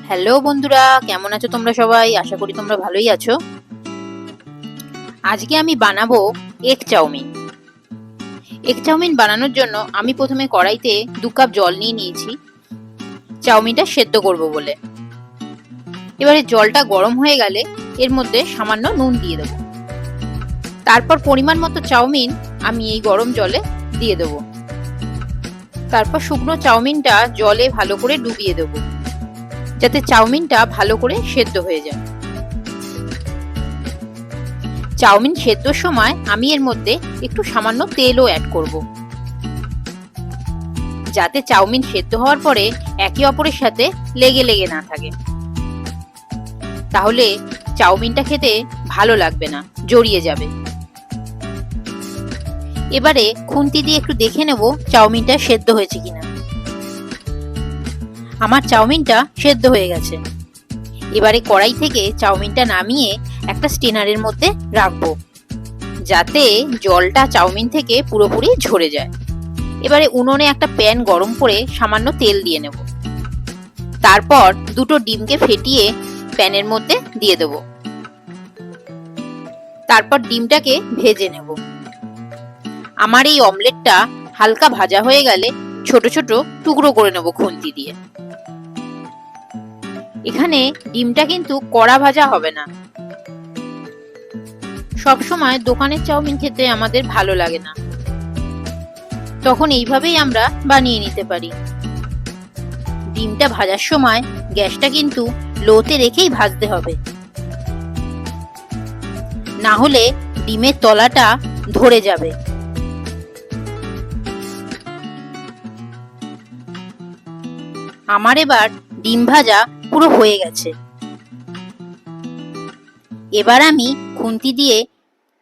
Hello বন্ধুরা, কেমন আছো তোমরা সবাই? আশা করি তোমরা ভালোই আছো। আজকে আমি বানাবো এগ চাউমিন। এগ চাউমিন বানানোর জন্য আমি প্রথমে কড়াইতে 2 কাপ জল নিয়ে নিয়েছি চাউমিনটা সেদ্ধ করব বলে। এবারে জলটা গরম হয়ে গেলে এর মধ্যে সামান্য নুন দিয়ে দেবো। তারপর পরিমাণ মতো চাউমিন আমি এই গরম জলে দিয়ে দেবো। তারপর শুকনো চাউমিনটা জলে ভালো করে ডুবিয়ে দেবো, যাতে চাউমিনটা ভালো করে সেদ্ধ হয়ে যায়। চাউমিন সেদ্ধর সময় আমি এর মধ্যে একটু সামান্য তেলও অ্যাড করব, যাতে চাউমিন সেদ্ধ হওয়ার পরে একে অপরের সাথে লেগে লেগে না থাকে। তাহলে চাউমিনটা খেতে ভালো লাগবে না, জড়িয়ে যাবে। এবারে খুন্তি দিয়ে একটু দেখে নেব চাউমিনটা সেদ্ধ হয়েছে কিনা। আমার চাউমিনটা সেদ্ধ হয়ে গেছে। এবারে কড়াই থেকে চাউমিনটা নামিয়ে একটা স্টেনারের মধ্যে রাখবো, যাতে জলটা চাউমিন থেকে পুরোপুরি ঝরে যায়। এবারে উনুনে একটা প্যান গরম করে সামান্য তেল দিয়ে নেব। তারপর দুটো ডিমকে ফেটিয়ে প্যানের মধ্যে দিয়ে দেব। তারপর ডিমটাকে ভেজে নেব। আমার এই অমলেটটা হালকা ভাজা হয়ে গেলে ছোট ছোট টুকরো করে নেব খুন্তি দিয়ে। এখানে ডিমটা কিন্তু কড়া ভাজা হবে না। সবসময় দোকানের চাউমিন খেতে আমাদের ভালো লাগে না, তখন এইভাবেই আমরা বানিয়ে নিতে পারি। ডিমটা ভাজার সময় গ্যাসটা কিন্তু লোতে রেখেই ভাজতে হবে, না হলে ডিমের তলাটা ধরে যাবে। আমার এবার ডিম ভাজা পুরো হয়ে গেছে। এবার আমি খুন্তি দিয়ে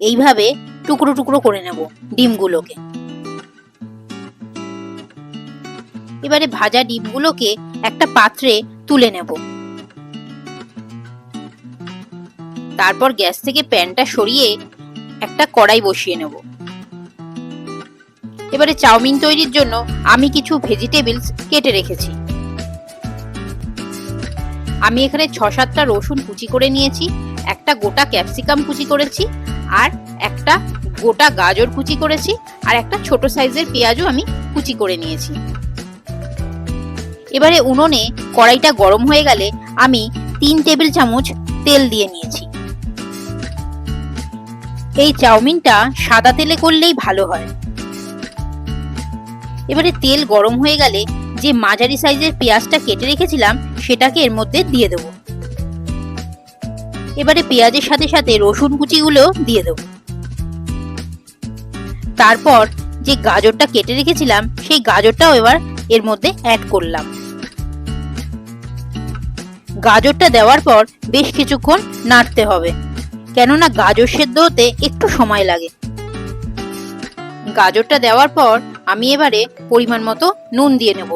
এইভাবে টুকরো টুকরো করে নেব ডিমগুলোকে। এবারে ভাজা ডিমগুলোকে একটা পাত্রে তুলে নেব। তারপর গ্যাস থেকে প্যানটা সরিয়ে একটা কড়াই বসিয়ে নেব। এবারে চাউমিন তৈরির জন্য আমি কিছু ভেজিটেবলস কেটে রেখেছি। আমি এখানে 6-7টা রসুন কুচি করে নিয়েছি, একটা গোটা ক্যাপসিকাম কুচি করেছি, আর একটা গোটা গাজর কুচি করেছি, আর একটা ছোট সাইজের পেঁয়াজও আমি কুচি করে নিয়েছি। এবারে উনুনে কড়াইটা গরম হয়ে গেলে আমি 3 টেবিল চামচ তেল দিয়ে নিয়েছি। এই চাউমিনটা সাদা তেলে করলেই ভালো হয়। এবারে তেল গরম হয়ে গেলে যে মাঝারি সাইজের পেঁয়াজটা কেটে রেখেছিলাম সেটাকে এর মধ্যে দিয়ে দেব। এবারে পেঁয়াজের সাথে সাথে রসুন কুচিগুলো দিয়ে দেব। তারপর যে গাজরটা কেটে রেখেছিলাম সেই গাজরটাও এবার এর মধ্যে অ্যাড করলাম। গাজরটা দেওয়ার পর বেশ কিছুক্ষণ নাড়তে হবে, কেননা গাজর সেদ্ধ হতে একটু সময় লাগে। গাজরটা দেওয়ার পর আমি এবারে পরিমাণ মতো নুন দিয়ে নেব,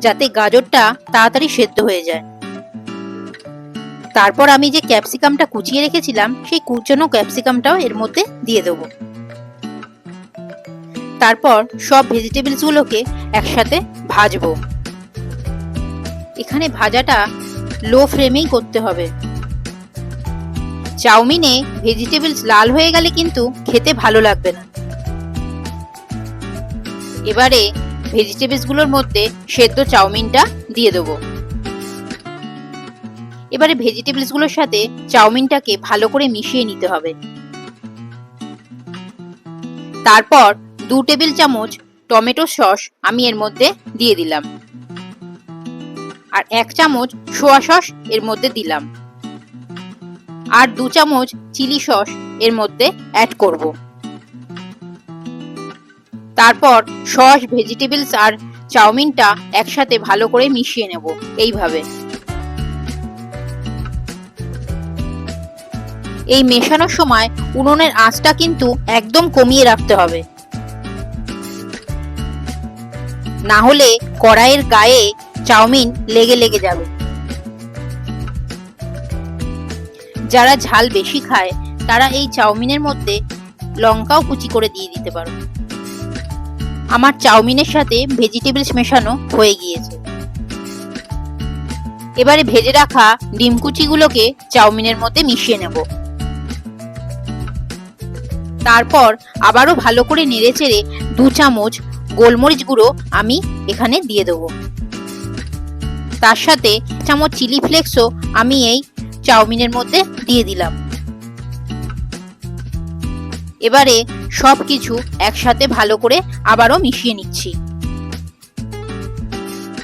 যাতে গাজরটা তাড়াতাড়ি সেদ্ধ হয়ে যায়। তারপর আমি যে ক্যাপসিকামটা কুচিয়ে রেখেছিলাম সেই কুচানো ক্যাপসিকামটাও এর মধ্যে দিয়ে দেব। তারপর সব ভেজিটেবলস গুলোকে একসাথে ভাজবো। এখানে ভাজাটা লো ফ্লেমেই করতে হবে। চাউমিনে ভেজিটেবলস লাল হয়ে গেলে কিন্তু খেতে ভালো লাগবে না। এবারে ভেজিটেবলস গুলোর মধ্যে সেদ্ধ চাউমিনটা দিয়ে দেবো। এবারে ভেজিটেবলস গুলোর সাথে চাউমিনটাকে ভালো করে মিশিয়ে নিতে হবে। তারপর 2 টেবিল চামচ টমেটো সস আমি এর মধ্যে দিয়ে দিলাম, আর 1 চামচ সোয়া সস এর মধ্যে দিলাম, আর 2 চামচ চিলি সস এর মধ্যে অ্যাড করব। তারপর সস, ভেজিটেবলস আর চাউমিনটা একসাথে ভালো করে মিশিয়ে নেব এইভাবে। এই মেশানোর সময় উনুনের আঁচটা কিন্তু একদম কমিয়ে রাখতে হবে, না হলে কড়াইয়ের গায়ে চাউমিন লেগে লেগে যাবে। যারা ঝাল বেশি খায় তারা এই চাউমিনের মধ্যে লঙ্কাও কুচি করে দিয়ে দিতে পারো। আমার চাউমিনের সাথে ভেজিটেবলস মেশানো হয়ে গিয়েছে। এবারে ভেজে রাখা ডিম কুচিগুলোকে চাউমিনের মধ্যে মিশিয়ে নেব। তারপর আবারও ভালো করে নেড়েচেড়ে 2 চামচ গোলমরিচ গুঁড়ো আমি এখানে দিয়ে দেবো। তার সাথে 1 চামচ চিলি ফ্লেক্সও আমি এই চাউমিনের মধ্যে দিয়ে দিলাম। এবারে সবকিছু একসাথে ভালো করে আবারও মিশিয়ে নিচ্ছি।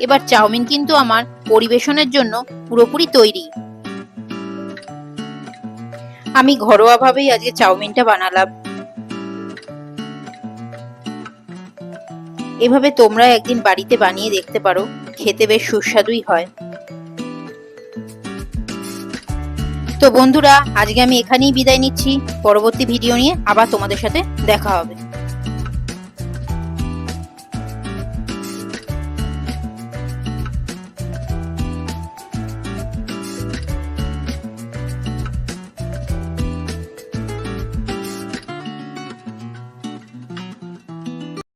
এবার চাউমিন কিন্তু আমার পরিবেশনের জন্য পুরোপুরি তৈরি। আমি ঘরোয়াভাবেই আজকে চাউমিনটা বানালাম। এভাবে তোমরা একদিন বাড়িতে বানিয়ে দেখতে পারো, খেতে বেশ সুস্বাদুই হয়। তো বন্ধুরা, আজকে আমি এখানেই বিদায় নিচ্ছি। পরবর্তী ভিডিও নিয়ে আবার তোমাদের সাথে দেখা হবে।